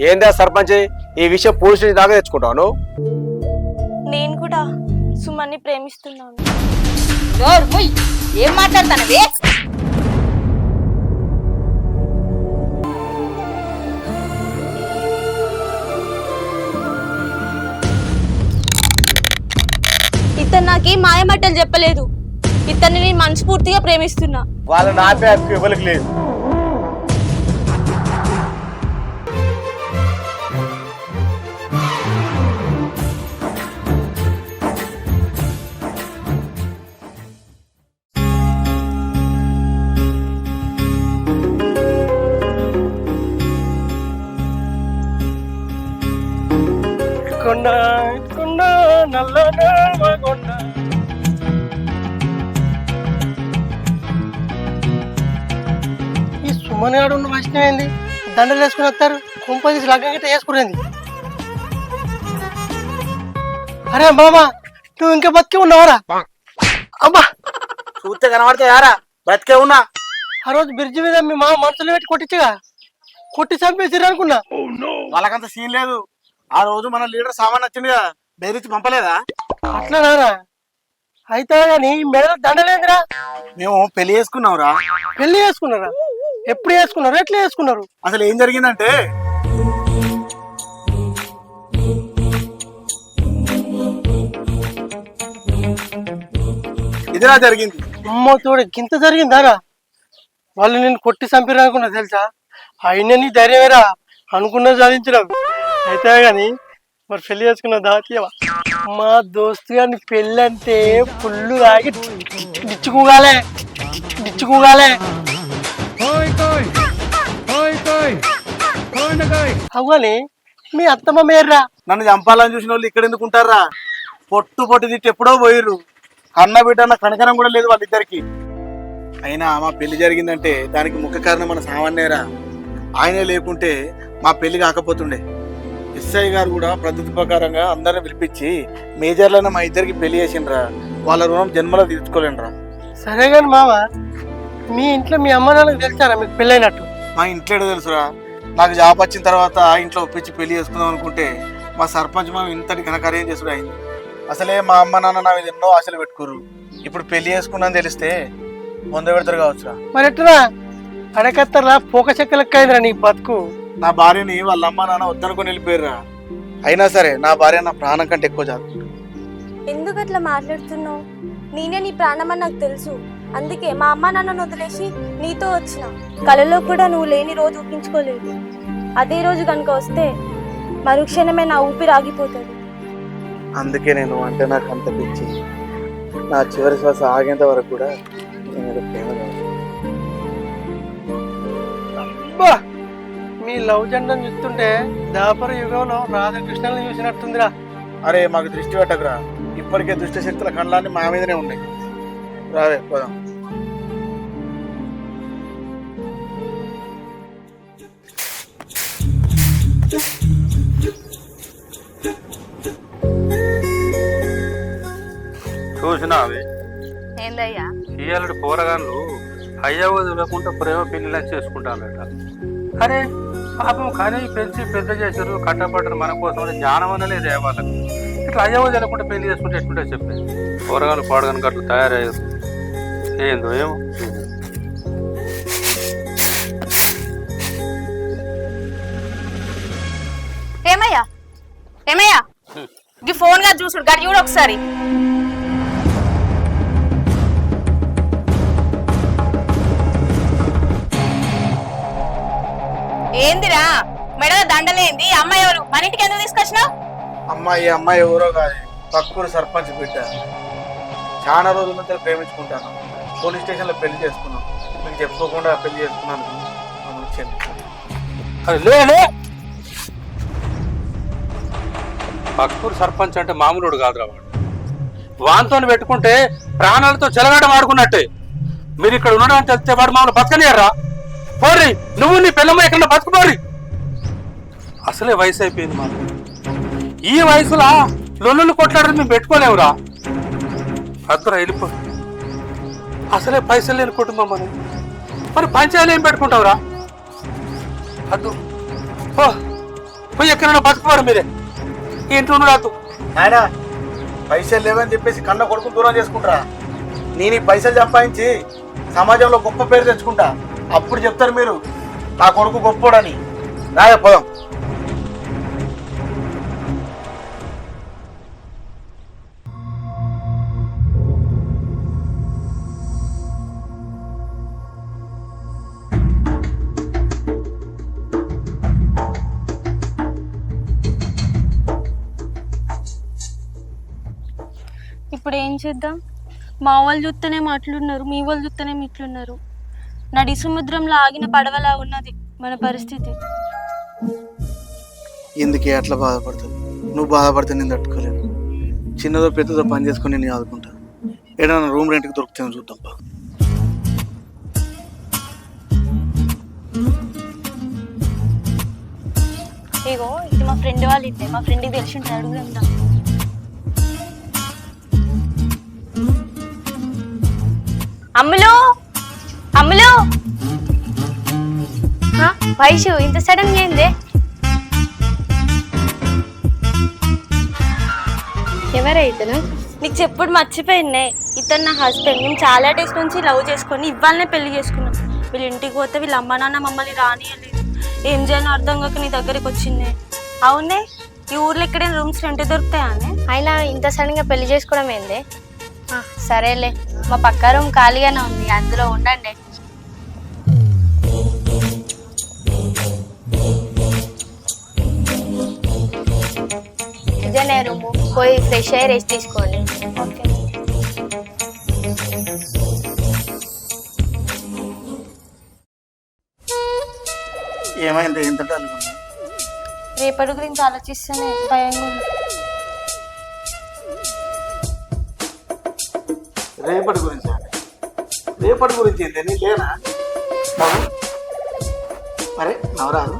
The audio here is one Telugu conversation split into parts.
ఏందా సర్పంచ్ ఈ విషయం పోలీసు దాకా తెచ్చుకుంటాను. నేను కూడా సుమన్ని ప్రేమిస్తున్నాను. ఏం మాట్లాడతానవే? ఇతను నాకేం మాయమాటలు చెప్పలేదు. ఇతన్ని నేను మనస్ఫూర్తిగా ప్రేమిస్తున్నా. వాళ్ళని ఆపే హక్కు ఎవరికి లేదు. కొండ కొండ నల్ల కొండ ఈ సుమన్ గారు ఉన్న మనిషి ఏంది దండలు వేసుకుని వస్తారు. కుంప తీసి లగ్గం గిట్ట వేసుకునేది. అరే బాబా నువ్వు ఇంకా బతికే ఉన్నావారా? అబ్బా చూస్తే కనబడతాయారా? బతికే ఉన్నా. ఆ రోజు బ్రిడ్జి మీద మీ మా మనసులో పెట్టి కొట్టించగా కొట్టి చంపేసిర్రు అనుకున్నా. వాళ్ళకంత సీన్ లేదు. ఆ రోజు మన లీడర్ సామాన్ వచ్చిందిగా, బెదిరించి పంపలేదా? అట్లనారా? అయితే కానీ మెడలో దండలేదురా. మేము పెళ్లి చేసుకున్నాంరా. పెళ్లి చేసుకున్నారా? ఎప్పుడు చేసుకున్నారు? ఎట్లా చేసుకున్నారు? అసలు ఏం జరిగిందంటే ఇదిలా జరిగింది. అమ్మ తోడు గింత జరిగిందారా? వాళ్ళు నేను కొట్టి చంపిరు అనుకున్నా తెలుసా? అయినా నీ ధైర్యమేరా అనుకున్నా సాధించడం. అయితే గాని మరి పెళ్లి చేసుకున్న దాతీయవా? మా దోస్తు గారిని పెళ్ళి అంటే పుల్లు తాగి డిచ్చుకోగాలే డిచ్చుకోగాలే. అవ్వాలి మీ అత్తమ్మ మేర్రా. నన్ను చంపాలని చూసిన వాళ్ళు ఇక్కడ ఎందుకు ఉంటారా? పొట్టు పొట్టు తిట్టి ఎప్పుడో పోయిర్రు. కన్న బిడ్డ కనకరం కూడా లేదు వాళ్ళిద్దరికి. అయినా మా పెళ్లి జరిగిందంటే దానికి ముఖ్య కారణం మన సామాన్యరా. ఆయనే లేకుంటే మా పెళ్లి కాకపోతుండే. ఎస్ఐ గారు కూడా పద్ధతి ప్రకారంగా అందరిని పిలిపించి మేజర్లను మా ఇద్దరికి పెళ్లి చేసిండ్రా. వాళ్ళ రుణం జన్మలో తీర్చుకోలేండ్రా. సరే గాని మామ మీ ఇంట్లో మీ అమ్మ నాన్నకు తెలుసారా మీకు పెళ్ళైనట్టు? మా ఇంట్లో తెలుసురా. నాకు జాబ్ వచ్చిన తర్వాత ఇంట్లో ఒప్పించి పెళ్లి చేసుకుందాం అనుకుంటే మా సర్పంచ్ మేము ఇంతటి ఘనకార్యం చేసుడు అయింది. అసలే మా అమ్మ నాన్న నా మీద ఎన్నో ఆశలు పెట్టుకోరు. ఇప్పుడు పెళ్లి చేసుకున్నాను తెలిస్తే ముందు పెడతారు కావచ్చురా. మరి ఎట్లా అడకత్తరా పోక చెక్కలెక్క అయిందిరా నీ బతుకు. నా భార్యని వాళ్ళ అమ్మ నాన్న వద్దనుకొని వెళ్ళిపోయారా. అయినా సరే నా భార్య నా ప్రాణం కంటే ఎక్కువ చదువుకుంటుంది. ఎందుకు అట్లా మాట్లాడుతున్నావు? నేనే నీ ప్రాణమని నాకు తెలుసు. అందుకే మా అమ్మ నాన్నను వదిలేసి నీతో వచ్చిన. కలలో కూడా నువ్వు లేని రోజు ఊహించుకోలేదు. అదే రోజు కనుక వస్తే మరుక్షణమే నా ఊపిరి ఆగిపోతుంది. అందుకే నేను అంటే నాకు అంత పిచ్చి. నా చివరి శ్వాస ఆగేంత వరకు కూడా నేను ప్రేమ లేదు. అబ్బా మీ లవ్ జెండను చూస్తుంటే దాపర యుగంలో రాధాకృష్ణని చూసినట్టుందిరా. అరే మాకు దృష్టి పెట్టకురా. ఇప్పటికే దుష్ట శక్తుల కండ్లాన్ని మా మీదనే ఉన్నాయి. రావే పోదాం. చూసినా అవి ఏందయ్యా? ఇయ్యాలటి పోరగాళ్ళు అయ్యా వదిలేకుండా ప్రేమ పెళ్లిలా చేసుకుంటానట. అరే పాపం కానీ పెంచి పెద్ద చేసారు కట్టబడ్డారు మన కోసం జ్ఞానం అనలేదే వాళ్ళకి. ఇట్లా అయ్యా వదిలేకుండా పెళ్లి చేసుకుంటే ఎట్లుంటే చెప్పే. పోరగాళ్ళు పాడగాను అట్లా తయారయ్యారు. ఏందో ఏమో. ఏమయ్యా ఏమయ్యా ఈ ఫోన్ గా చూసుడు గడి చూడు ఒకసారి. ఏందిరా మెడల దండలేంది? అమ్మాయి ఎవరు? మన ఇంటికి ఎందుకు తీసుకొచ్చినావు? అమ్మాయి ఎవరో కాదు, తక్కువ సర్పంచ్ బిడ్డ. చాలా రోజుల నుంచి ప్రేమించుకుంటాను. పోలీస్ స్టేషన్లో పెళ్లి చేసుకున్నాం. మీకు చెప్పుకోకుండా పెళ్లి చేసుకున్నాను. పక్కూరు సర్పంచ్ అంటే మామూలుడు కాదురా వాడు. వాంతో పెట్టుకుంటే ప్రాణాలతో చెలగాట వాడుకున్నట్టే. మీరు ఇక్కడ ఉండడానికి తెలిస్తే వాడు మామూలు బతకనియర్రా. పోర్రి నువ్వు నీ పిల్లమ్మ ఎక్కడ బతుకుపోర్రి. అసలే వయసు అయిపోయింది మాకు. ఈ వయసులో లొల్లులు కొట్లాడని మేము పెట్టుకోలేవురా. అద్దరా వెళ్ళిపో. అసలే పైసలు లేని కుటుంబం మరి పంచాయలు ఏం పెట్టుకుంటావురా? అద్దు పోయి ఎక్కడైనా బతుకుపోరు మీరే ఈ ఇంట్లో రాదు. ఆయన పైసలు లేవని చెప్పేసి కన్న కొడుకుని దూరం చేసుకుంటారా? నేను ఈ పైసలు సంపాదించి సమాజంలో గొప్ప పేరు తెచ్చుకుంటా, అప్పుడు చెప్తారు మీరు నా కొడుకు గొప్పోడని. రాయ పోదాం. ఇప్పుడు ఏం చేద్దాం? మా వాళ్ళు చూస్తేనే అట్లున్నారు, మీ వాళ్ళు చూస్తేనే ఇట్లున్నారు. నడి సముద్రంలో ఆగిన పడవలా ఉన్నది మన పరిస్థితి. ఎందుకే అట్లా బాధపడతావు? నువ్వు బాధపడితే నేను తట్టుకోలేను. చిన్నదో పెద్దదో పని చేసుకొని నేను ఆదుకుంటా. ఏదైనా రూమ్ రెంట్కి దొరుకుతాను చూద్దాం. ఇగో ఇది మా ఫ్రెండ్ వాళ్ళు ఇట్టే, మా ఫ్రెండ్కి తెలిసి ఉంటుంది, అడుగుదాం. అమ్ములు, అమ్ములు, వైషు ఇంత సడన్ ఏంది? ఎవరైతను? నీకు చెప్పుడు మర్చిపోయిందే, ఇతను నా హస్బెండ్. మేము చాలా డేస్ నుంచి లవ్ చేసుకొని ఇవ్వాలనే పెళ్లి చేసుకున్నాం. వీళ్ళ ఇంటికి పోతే వీళ్ళ అమ్మ నాన్న మమ్మల్ని రానియలేదు. ఏం చేయాలో అర్థం కాక నీ దగ్గరికి వచ్చిందే. అవునే, ఈ ఊర్లో ఎక్కడైనా రూమ్స్ రెంట్ దొరుకుతాయా? అయినా ఇంత సడన్ గా పెళ్లి చేసుకోవడం ఏంది? సరేలే, మా పక్క రూమ్ ఖాళీగానే ఉంది, అందులో ఉండండి. ఇదేనే రూము, పోయి ఫ్రెష్ అయ్యి రెస్ట్ తీసుకోండి. ఓకే. ఏమైంది ఇంత డల్గా? రేపటి గురించి ఆలోచిస్తేనే భయంగా ఉంది. రేపటి గురించి? రేపటి గురించి ఏంటి? నీ లేనా నవ్వు? అరే నవ్వరాదు,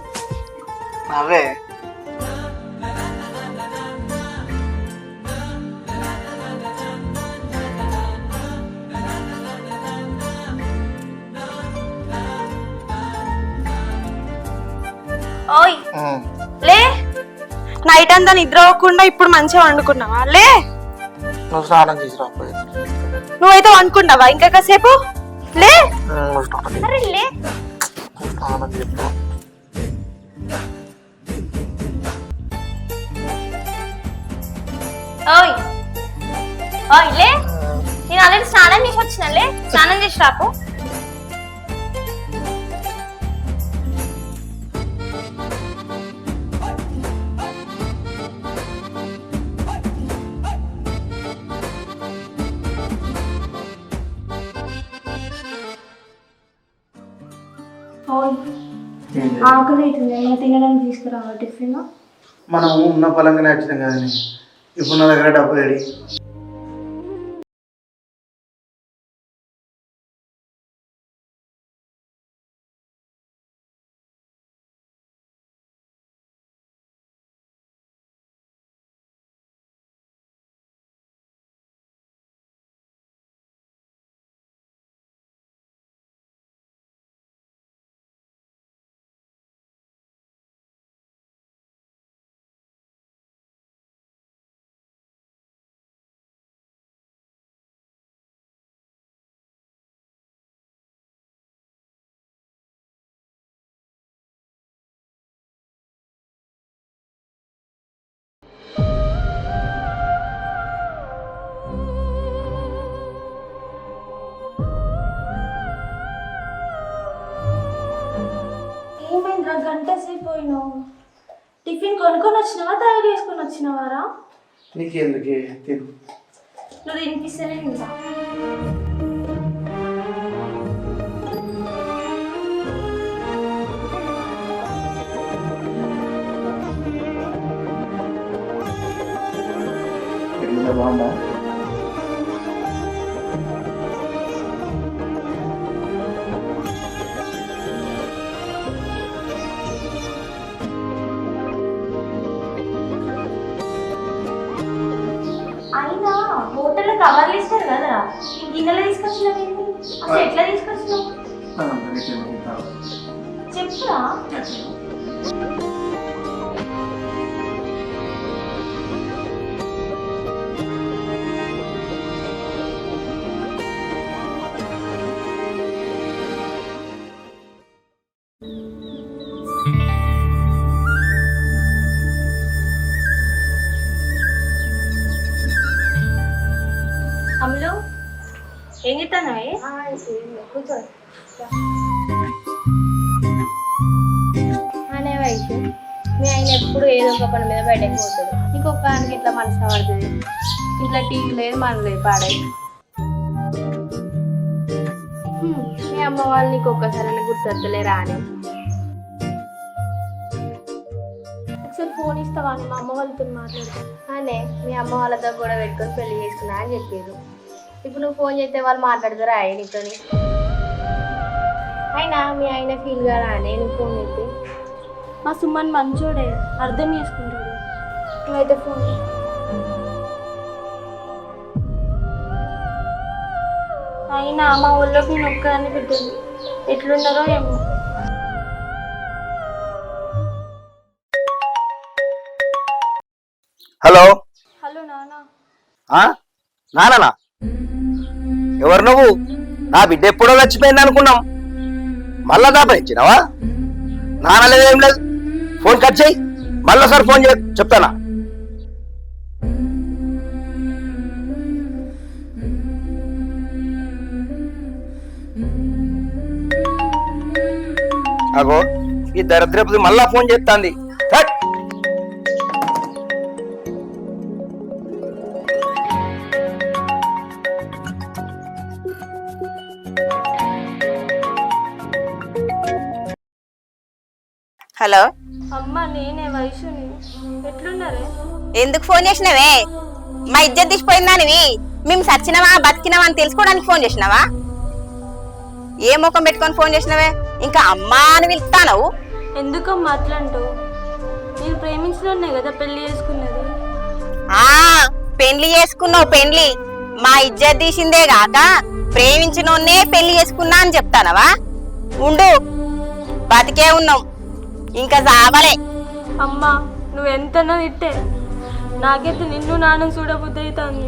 నవ్వే. ఓయ్ లే, నైట్ అంతా నిద్ర అవ్వకుండా ఇప్పుడు మంచిగా వండుకున్నావా? లే, నువ్వు స్నానం చేసి రాకపోయి. నువ్వైతే వండుకున్నావా ఇంకా కాసేపు? లే, అరే లే. స్నానం చేస్తా. ఓయ్ ఓయ్ లే, నేను ఆల్రెడీ స్నానం చేసి వచ్చినా. లే, స్నానం చేసి రాపు. ఆకలి అవుతుంది, ఏమైనా తినడానికి తీసుకురావాలి టిఫిన్. మనం ఉన్న పొలంగానే వచ్చినాం కదండి, ఇప్పుడు నా దగ్గర డబ్బు రెడీ. గంట సేపు పోయినావు. టిఫిన్ కొనుక్కొని వచ్చినావా, తయారు చేసుకొని వచ్చినావారా? నీకెందుకే, తిను. నువ్వు తినిపిస్తేనే ఇంకా. బాగుందా? అయినా హోటల్లో కవర్లు ఇస్తారు కదరా, ఈ గిన్నెలో తీసుకొచ్చినావు, అసలు ఎట్లా తీసుకొచ్చినావు చెప్పురా. ఎత్తానవి కూర్చో అనే వయసు మీ ఆయన ఎప్పుడు ఏదో ఒక పని మీద బయటకు పోతాడు. నీకు ఒక్కదానికి ఇట్లా మనసు పడుతుంది. ఇంట్లో టీవీ లేదు మన లేదు పాడై. మీ అమ్మ వాళ్ళు నీకు ఒక్కసారి గుర్తొస్తలేరా అని ఒకసారి ఫోన్ ఇస్తావా అని మా అమ్మ వాళ్ళతో మాట్లాడతాను అనే మీ అమ్మ వాళ్ళతో కూడా పెట్టుకొని పెళ్లి చేసుకున్నా అని చెప్పారు. ఇప్పుడు నువ్వు ఫోన్ చేస్తే వాళ్ళు మాట్లాడతారా ఆయన నీతోని? అయినా మీ ఆయన ఫీల్ కాదా నేను ఫోన్ చేస్తే? మా సుమన్ మంచోడే, అర్థం చేసుకుంటాడు. నువ్వైతే ఫోన్ అయినా మా ఊళ్ళోకి నేను ఒక్కదాన్ని పెట్టింది. ఎట్లున్నారో ఏమో. హలో హలో నాన్న. నానా ఎవరు నువ్వు? నా బిడ్డ ఎప్పుడో చచ్చిపోయింది అనుకున్నాం, మళ్ళా దాపరించినావా? నాన్న లేదు ఏం లేదు. ఫోన్ కట్ చేయి, మళ్ళీసారి ఫోన్ చెప్తానా? అగో ఈ దరిద్రపుది మళ్ళా ఫోన్ చేస్తాంది. హలో అమ్మ నేనే వైషుని. ఎట్లున్నారే? ఎందుకు ఫోన్ చేసినవే? మా ఇజ్జత్ తీసిపోయిందానివి. మేము సచ్చినవా బతికినవా అని తెలుసుకోవడానికి ఫోన్ చేసినావా? ఏ ముఖం పెట్టుకొని ఫోన్ చేసినవే? ఇంకా అమ్మా అని పిలుస్తానవు. ఎందుకమ్మా అట్లా అంటావు? నేను ప్రేమించలోనే కదా పెళ్లి చేసుకున్నది. పెళ్లి చేసుకున్నావు. పెళ్లి మా ఇజ్జత్ తీసిందే గాక ప్రేమించినోన్నే పెళ్లి చేసుకున్నా అని చెప్తానవా? ఉండు, బతికే ఉన్నాం, ఇంకా సావలే. అమ్మా నువ్వెంతనో తిట్టే నాకైతే నిన్ను నాన్న చూడబుద్ధి అవుతుంది.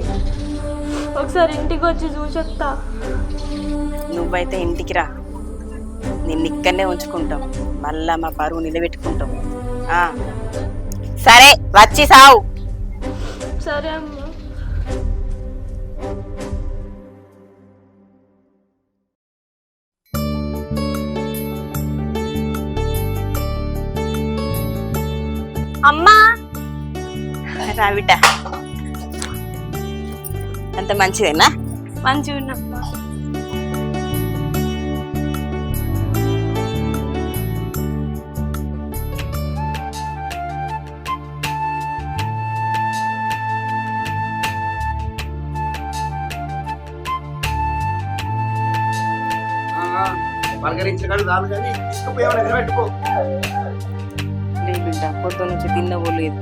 ఒకసారి ఇంటికి వచ్చి చూసొస్తా. నువ్వైతే ఇంటికి రా, నిన్ను ఇక్కడనే ఉంచుకుంటాం, మళ్ళా మా పరువు నిలబెట్టుకుంటాం. సరే వచ్చి సావు. సరే అమ్మా. అమ్మా రా బిడ్డ, అంత మంచిదేనా? మంచిగా ఉన్నమ్మా. పలకరించగలరు చాలు కానీ తీసుకుపోయేవాడు ఎగరబెట్టుకో. లేదు బిడ్డ, పొద్దు నుంచి తిన్నవోలేదు.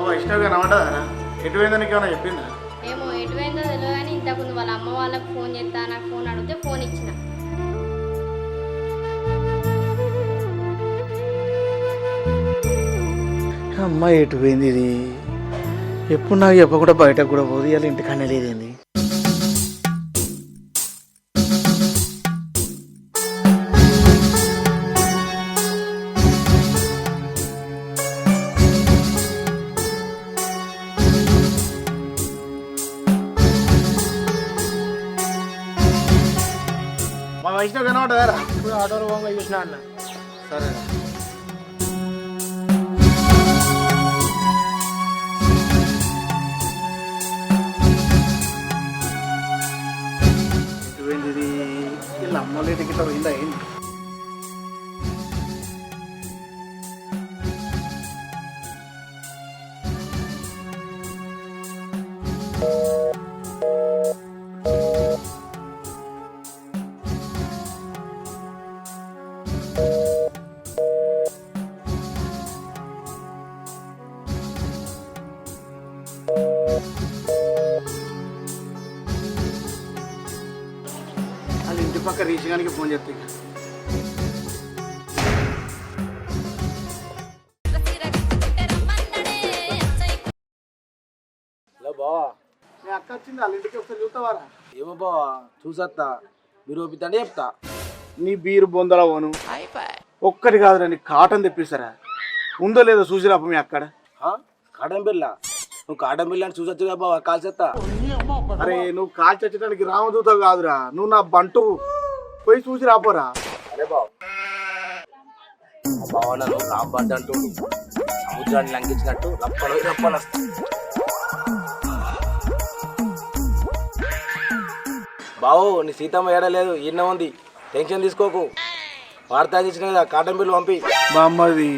వైష్ణవి నమ్మంటారా? ఎటు పోయిందని ఏమైనా చెప్పిందా? ఏమో ఎటువైందో తెలియదు కానీ ఇంతకుముందు వాళ్ళ అమ్మ వాళ్ళకి ఫోన్ చేస్తా, నాకు ఫోన్ అడిగితే ఫోన్ ఇచ్చిన. అమ్మ ఎటు పోయింది ఇది? ఎప్పుడు నాకు చెప్పకుండా బయటకు కూడా పోదు, ఇలా ఇంటికన్నా లేదేంది? మా వైష్ణవ్ కనబడ్డారా? ఇప్పుడు ఆటోలో పోగా చూసిన అన్న. సరే ఇది వీళ్ళ అమ్మలే టికెట్ పోయిందా ఏంటి? వాళ్ళు ఇంటి పక్క రీషిగానికి ఫోన్ చేస్తాయి. బావా మీ అక్క వచ్చింది వాళ్ళ ఇంటికి ఒకసారి చూస్తావారా? ఏమో బావా చూసత్తా మీరు ఒప్పితంటే చెప్తా. నీ బీరు బొందల పోను ఒక్కటి కాదురా, నీ కాటన్ తెప్పిస్తారా? ఉందో లేదో చూసిరాప మీ అక్కడ. కాటన్ బిల్ల నువ్వు కాటన్ బిల్ల అని చూసొచ్చు కదా బావా, కాల్చేస్తా. అరే నువ్వు కాల్చడానికి రామదూత కాదురా, నువ్వు నా బంటు పోయి చూసి రాపోరా. అరే బావ బావా నన్ను రాంబండి అంటూ సముద్రాన్ని లంఘించినట్టు రప్పలు రప్పలు వస్తాయి. బావు నీ సీతమ్మ ఏడలేదు ఈయన ఉంది, టెన్షన్ తీసుకోకు. వార్త ఇచ్చిన కదా కాటన్ బిల్లు పంపి. మా అమ్మది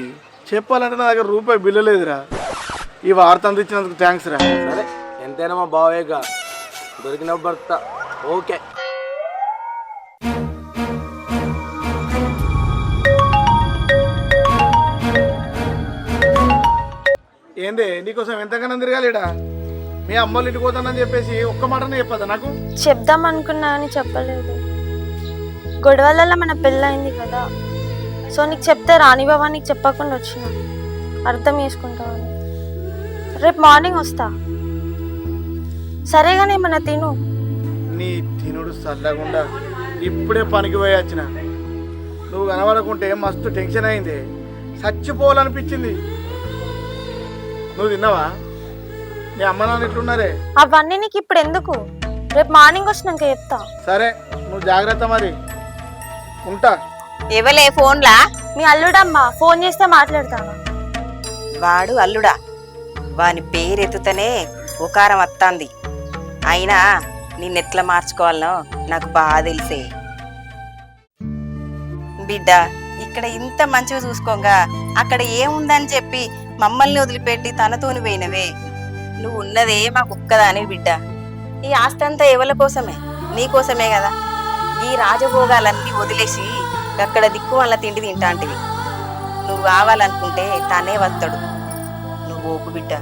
చెప్పాలంటే నా దగ్గర రూపాయి బిల్లు లేదురా. ఈ వార్త అందించినందుకు థ్యాంక్స్ రా. సరే ఎంతైనా మా బావేగా, దొరికినప్పుడు భర్త. ఓకే ఏందే నీకోసం ఎంతగానో తిరగాలిడా? మీ అమ్మోళ్ళ ఇంటికి పోతానని చెప్పేసి ఒక్క మాటనే చెప్పదా నాకు? చెప్దాం అనుకున్నా అని చెప్పలేదు. గొడవలలో మన పెళ్ళయింది కదా, సో నీకు చెప్తే రాని బాబా నీకు చెప్పకుండా వచ్చిన, అర్థం చేసుకుంటావని. రేపు మార్నింగ్ వస్తా, సరేగానే మన తిను. నీ తినుడు చల్లకుండా ఇప్పుడే పనికి పోయి వచ్చిన. నువ్వు కనబడకుంటే మస్తు టెన్షన్ అయింది, చచ్చిపోవాలనిపించింది. నువ్వు తిన్నావా? మీ అమ్మ నాన్న ఎట్లున్నారే? అవన్నీ నీకు ఇప్పుడు ఎందుకు, రేపు మార్నింగ్ వచ్చినాక చెప్తా. సరే నువ్వు జాగ్రత్త మరి, ఉంటా. ఎవలే ఫోన్లా? మీ అల్లుడమ్మా, ఫోన్ చేస్తే మాట్లాడతావా? వాడు అల్లుడా? వాని పేరెత్తుతనే ఉకారం వత్తాంది. అయినా నిన్నెట్లా మార్చుకోవాలనో నాకు బాగా తెలిసే. బిడ్డ ఇక్కడ ఇంత మంచిగా చూసుకోగా అక్కడ ఏముందని చెప్పి మమ్మల్ని వదిలిపెట్టి తనతోని పోయినవే. నువ్వు ఉన్నదే మా కుక్కదాని బిడ్డ. ఈ ఆస్తంతా ఎవల కోసమే? నీ కోసమే కదా. ఈ రాజభోగాలన్నీ వదిలేసి అక్కడ దిక్కు వాళ్ళ తిండి తింటాంటివి. నువ్వు కావాలనుకుంటే తనే వస్తాడు. నువ్వు ఓపు బిడ్డ.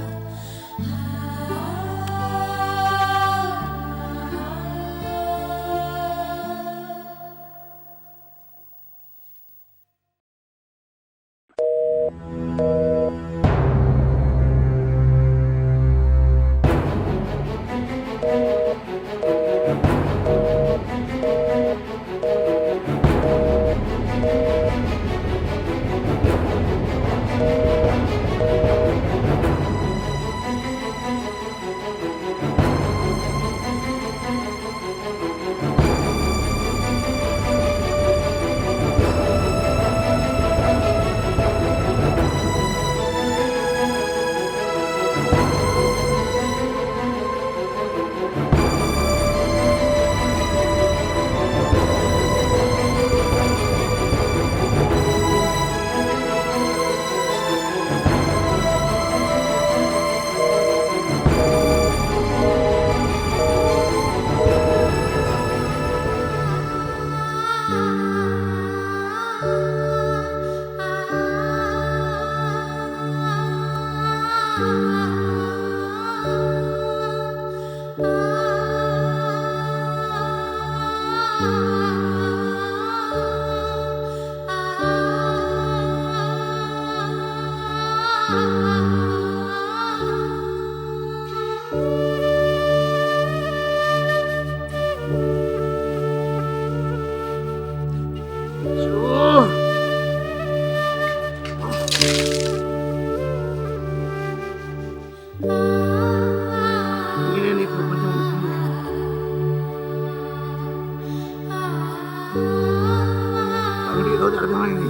ఈరోజు అర్థమైంది,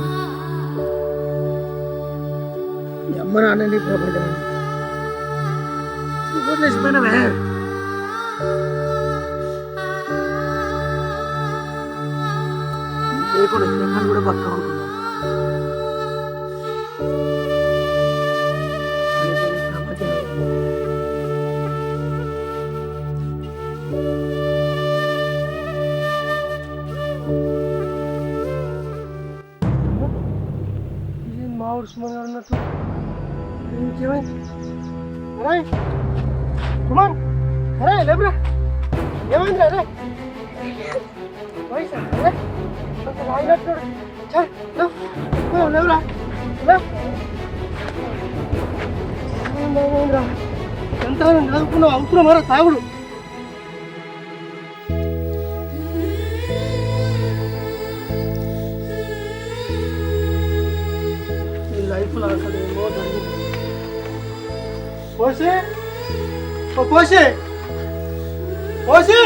మీ అమ్మ నాన్న నీ ప్రపంచం వదిలేసిపోయినవే. లేకుండా స్నేహాన్ని కూడా బతుకం అనుకున్నా. మా ఊరు సుమన్ గారు ఉన్నట్టు ఇంకేమైంది? అరే సుమన్, అరే లేబరా, ఏమైంది? అరే వయసు అరే అంత రాయినట్టు లేబరా, ఏమైందిరా? అంతా చదువుకున్న అవసరం మరా తాగుడు. ఈ లైఫ్లో అసలు ఏమో జరిగింది. కోసి ఓ కోసి కోసి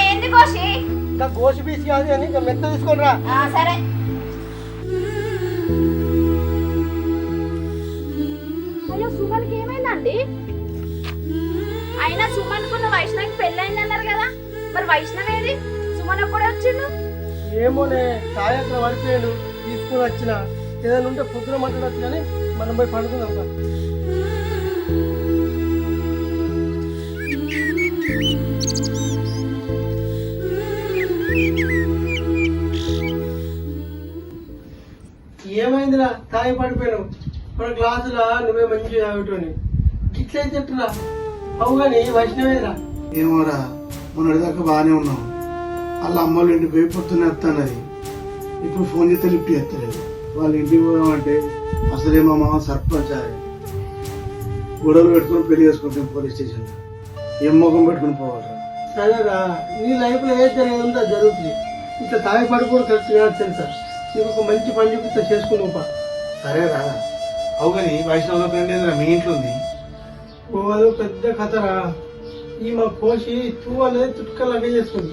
ఏంది కోసి? ఇంకా గోసి పీసి కాదు అని ఇంకా మెత్త తీసుకొని రా. సరే. అయ్యో సుమన్కి ఏమైందండి? అయినా సుమన్ కున్న వైష్ణవికి పెళ్ళైంది అన్నారు కదా, మరి వైష్ణవ్ ఏది? సుమన్ అప్పుడే వచ్చిండు. ఏమోనే సాయంత్రం పడిపోయాడు, తీసుకుని వచ్చిన ఏదైనా ఉంటే పొద్దున మాట్లాడచ్చు కానీ మనం పోయి పండుకుందాం కదా. ఏమైందిరా తాగి పడిపోయావు? మన క్లాసులో నువ్వే మంచిగా తాగటోని ఇట్లయితే ఎట్లా అవు కానీ వైష్ణవేదిరా. ఏమోరా మొన్నటిదాకా బాగానే ఉన్నాం. వాళ్ళ అమ్మోళ్ళ ఇంటికి పోయి పొద్దున్న వస్తానది. ఇప్పుడు ఫోన్ చేస్తే లిఫ్ట్ చేస్తలేదు. వాళ్ళ ఇంటికి పోదామంటే అసలే మా మామ సర్పంచ్ ఆయన గొడవలు పెట్టుకుని పెళ్లి చేసుకుంటాం పోలీస్ స్టేషన్. ఏం ముఖం పెట్టుకుని పోవాలరా? సరేరా, నీ లైఫ్లో ఏది జరిగింది ఉందో జరుగుతుంది. ఇట్లా తాగి పడిపోవడం కరెక్ట్ కాదు తెలుసా. నీకు ఒక మంచి పని చూపిస్తే చేసుకున్నావు. సరేరా అవు కానీ వైష్ణవ ఫ్రెండ్ ఏదైనా మీ ఇంట్లో ఉంది. అది పెద్ద కథరా. ఈ మా కోసి తూ అనేది చుట్టుకల్లాగే చేసుకుంది.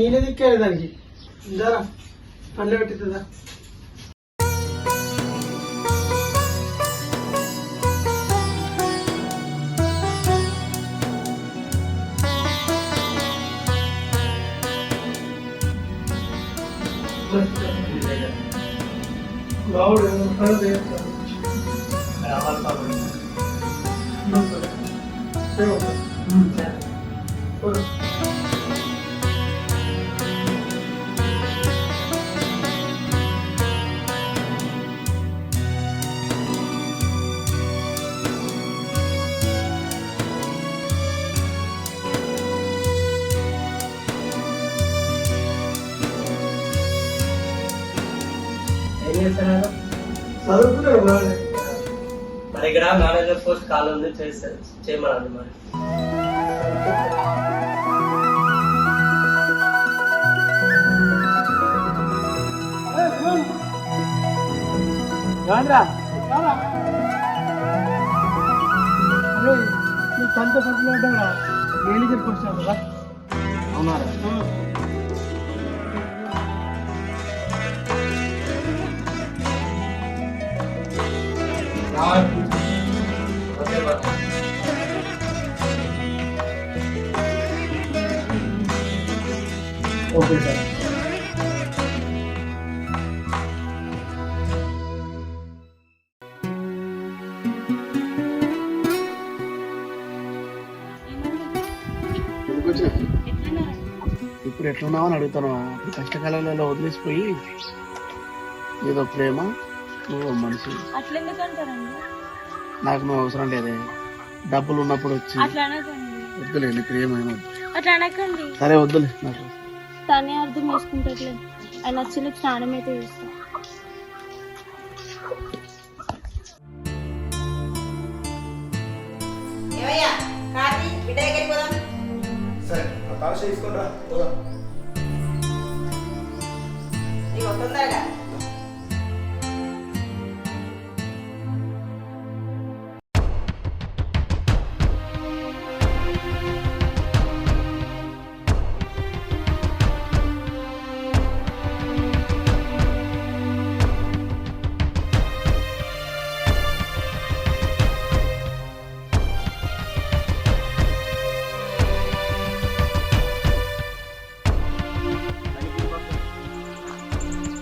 నేనే దిక్కాను దానికి. ఇందారా పండ్లు పెట్టిద్దా? బావుడు చదువుకున్నాడు బాగా. మరి ఇక్కడ మేనేజర్ పోస్ట్ కాల్ ఉంది, చేయమనండి మరి. నువ్వు సంత పట్టులో ఉంటావురా, మేనేజర్కి వచ్చావు కదా. అవునారా? Okay sir. ఇప్పుడు ఎట్లున్నావు అని అడుగుతాను. ఇప్పుడు కష్టకాలంలో వదిలేసిపోయి ఏదో ప్రేమ, నువ్వు మనిషి. నాకు నువ్వు అవసరం లేదే. డబ్బులు ఉన్నప్పుడు వచ్చి వద్దులే, నీకు ఏమైనా సరే వద్దులే. నాకు తనే అర్థం చేసుకుంటట్లే. ఆయన నచ్చిన స్నానం అయితే చేస్తా. సరే తీసుకుంటా పోదాం. తొందరగా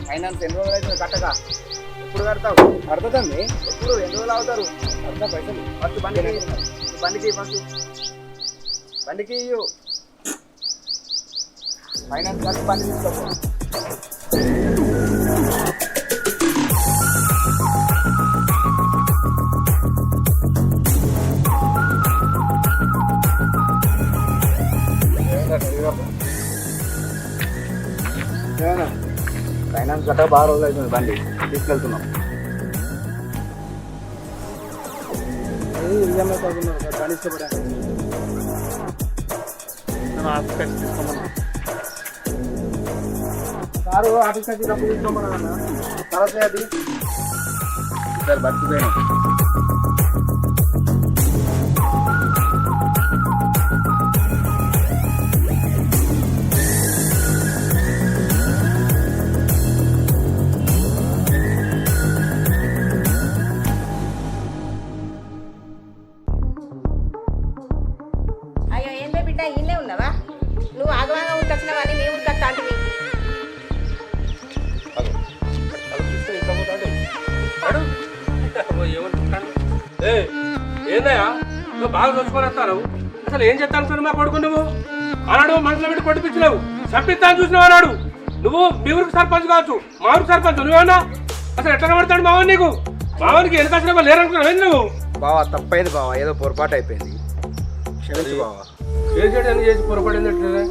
ఫైనాన్స్ ఎన్ని రోజులు అయితే కట్టగా ఎప్పుడు కడతావు? కడుతుందండి. ఎప్పుడు ఎన్ని రోజులు అవుతారు? కడతా పైసలు. ఫస్ట్ బండికి ఫైనాన్స్ కట్టి బండి తీసుకో. ఫైనాన్స్ కట్ట బాగా రోజులు అవుతుంది. బండి తీసుకెళ్తున్నాం. అని ఈఎంఐ పడుతున్నారు దాని ఇష్టపడా నేను ఆఫీస్ ఖర్చు తీసుకోమన్నా కారు ఆఫీస్ ఖర్చు డబ్బులు తీసుకోమన్నా తర్వాత అది సార్ బతికిపోయాను అయ్యో ఏందే బిడ్డ ఈయనే ఉన్నావా నువ్వు ఆగవాగా ఉరికొచ్చినావని మేము ఉరికొస్తా అంటే ఏందయ్యా నువ్వు బాగా చూసుకొని వస్తావు అసలు ఏం చేస్తాను మా కొడుకు నువ్వు అన్నాడు మనసులో పెట్టి కొట్టిపించినావు చంపిస్తాను చూసినావు అన్నాడు నువ్వు మీ ఊరికి సర్పంచ్ కావచ్చు మా ఊరికి సర్పంచ్ నువ్వేమన్నా అసలు ఎట్లా కనబడతాడు మావన్ నీకు మావానికి ఎందుకు వచ్చినా లేరనుకున్నావు నువ్వు బావా తప్పైంది బావా ఏదో పొరపాటు అయిపోయింది క్షమించు బావా చేసేటని చేసి పొరపడింది ఎట్లే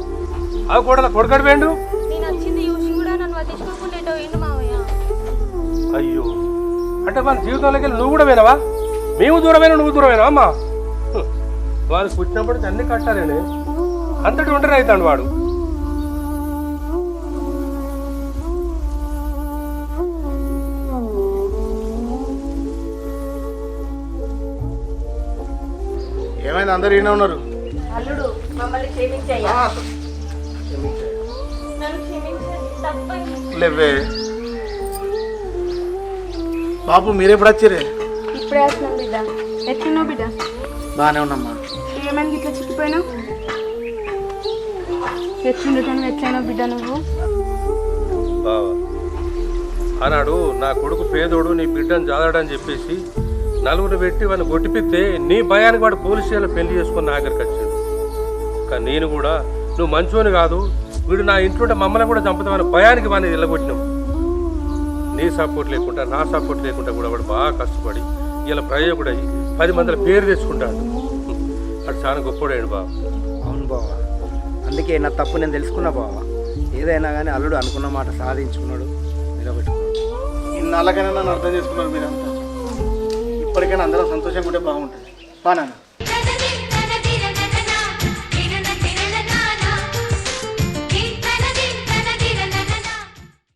అవి కూడా కొడుకడు వేండు నేను వచ్చింది చూసి కూడా నన్ను పట్టించుకోకుండా ఏంటో ఏంటి మావయ్య. అయ్యో అంటే మన జీవితంలోకి వెళ్ళి నువ్వు కూడా వినవా మేము దూరమైనా నువ్వు దూరమైనా అమ్మా వాడు పుట్టినప్పటికి అన్ని కట్టాలని అంతటి ఒంటరి అవుతాడు వాడు ఏమైంది అందరు ఈయన ఉన్నారు అల్లుడు మమ్మల్ని క్షమించయ్యా నన్ను క్షమించండి, తప్పైంది. లేవే బాబు మీరెప్పుడు వచ్చిరే ఇప్పుడే వస్తున్నాం బిడ్డ ఎట్లున్నావు బిడ్డ బాగానే ఉన్నామ్మా ఏమైంది ఇట్లా చిక్కిపోయినావు ఎట్లుండటం ఎట్లయినా బిడ్డ నువ్వు బావా అన్నాడు నా కొడుకు పేదోడు నీ బిడ్డను జాదాడని చెప్పేసి నలుగురు పెట్టి వాడిని కొట్టిపిస్తే నీ భయానికి వాడు పోలీస్ స్టేషన్లో పెళ్లి చేసుకుని నా దగ్గరికి వచ్చాడు కానీ నేను కూడా నువ్వు మంచోని కాదు వీడు నా ఇంట్లో మమ్మల్ని కూడా చంపుతామని భయానికి వాడిని వెళ్ళగొట్టినావు నీ సపోర్ట్ లేకుండా నా సపోర్ట్ లేకుండా కూడా వాడు బాగా కష్టపడి ఇలా ప్రయోగుడై 10 మందిల పేరు తెచ్చుకుంటాడు అటు చాలా గొప్పవాడు బావ అవును బావా అందుకే నా తప్పు నేను తెలుసుకున్నా బావా ఏదైనా కానీ అల్లుడు అనుకున్న మాట సాధించుకున్నాడు నిలబెట్టుకున్నాడు ఇన్నాళ్ళకైనా నన్ను అర్థం చేసుకున్నారు మీరంతా ఇప్పటికైనా అందరం సంతోషంగా ఉంటే బాగుంటుంది బాగా